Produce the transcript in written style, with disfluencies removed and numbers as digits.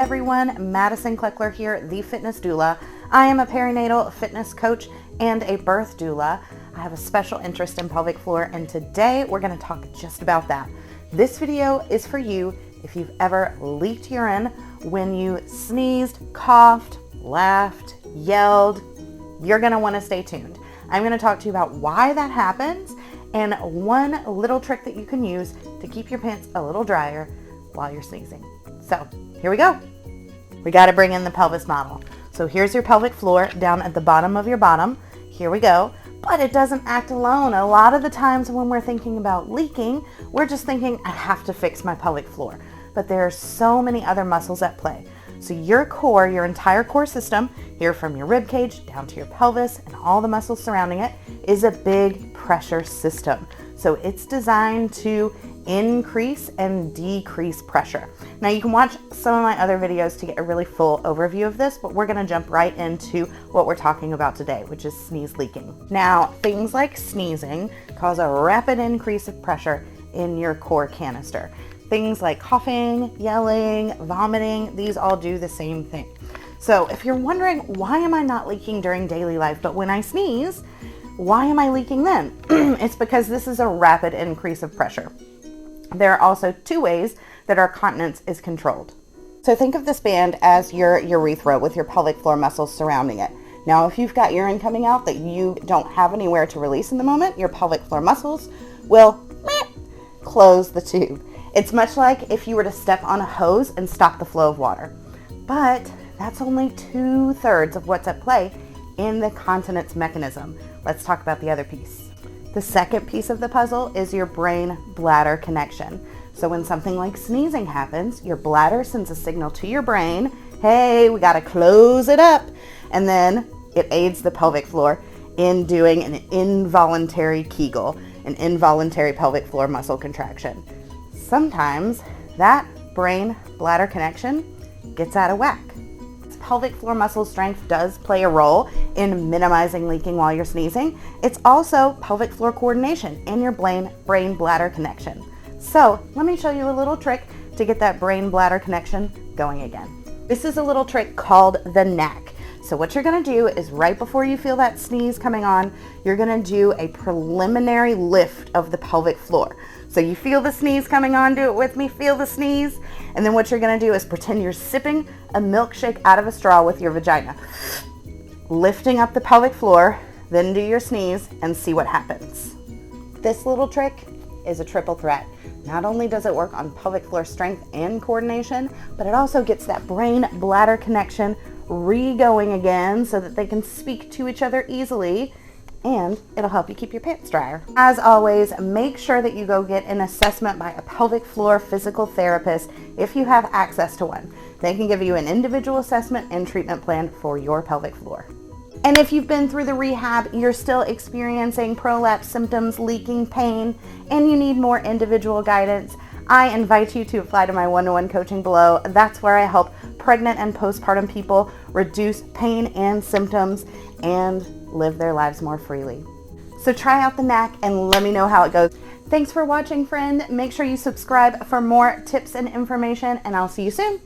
everyone, Madison Kleckler here, the fitness doula. I am a perinatal fitness coach and a birth doula. I have a special interest in pelvic floor, and today we're going to talk just about that. This video is for you if you've ever leaked urine when you sneezed, coughed, laughed, yelled. You're going to want to stay tuned. I'm going to talk to you about why that happens and one little trick that you can use to keep your pants a little drier while you're sneezing. So here we go. We got to bring in the pelvis model. So here's your pelvic floor down at the bottom of your bottom. Here we go. But it doesn't act alone. A lot of the times when we're thinking about leaking, we're just thinking, I have to fix my pelvic floor. But there are so many other muscles at play. So your core, your entire core system, here from your rib cage down to your pelvis and all the muscles surrounding it, is a big pressure system. So it's designed to increase and decrease pressure. Now you can watch some of my other videos to get a really full overview of this, but we're going to jump right into what we're talking about today, which is sneeze leaking. Now, things like sneezing cause a rapid increase of pressure in your core canister. Things like coughing, yelling, vomiting, these all do the same thing. So if you're wondering, why am I not leaking during daily life, but when I sneeze, why am I leaking then? It's because this is a rapid increase of pressure. There are also two ways that our continence is controlled. So think of this band as your urethra with your pelvic floor muscles surrounding it. Now, if you've got urine coming out that you don't have anywhere to release in the moment, your pelvic floor muscles will close the tube. It's much like if you were to step on a hose and stop the flow of water. But that's only 2/3 of what's at play in the continence mechanism. Let's talk about the other piece. The second piece of the puzzle is your brain-bladder connection. So when something like sneezing happens, your bladder sends a signal to your brain, hey, we gotta close it up. And then it aids the pelvic floor in doing an involuntary Kegel, an involuntary pelvic floor muscle contraction. Sometimes that brain-bladder connection gets out of whack. Pelvic floor muscle strength does play a role in minimizing leaking while you're sneezing. It's also pelvic floor coordination and your brain-bladder connection. So let me show you a little trick to get that brain-bladder connection going again. This is a little trick called the knack. So what you're going to do is right before you feel that sneeze coming on, you're going to do a preliminary lift of the pelvic floor. So you feel the sneeze coming on, do it with me, feel the sneeze. And then what you're going to do is pretend you're sipping a milkshake out of a straw with your vagina. Lifting up the pelvic floor, then do your sneeze and see what happens. This little trick is a triple threat. Not only does it work on pelvic floor strength and coordination, but it also gets that brain-bladder connection re-going again so that they can speak to each other easily, and it'll help you keep your pants drier. As always, make sure that you go get an assessment by a pelvic floor physical therapist if you have access to one. They can give you an individual assessment and treatment plan for your pelvic floor. And if you've been through the rehab, you're still experiencing prolapse symptoms, leaking, pain, and you need more individual guidance, I invite you to apply to my one-to-one coaching below. That's where I help pregnant and postpartum people reduce pain and symptoms and live their lives more freely. So try out the knack and let me know how it goes. Thanks for watching, friend. Make sure you subscribe for more tips and information, and I'll see you soon.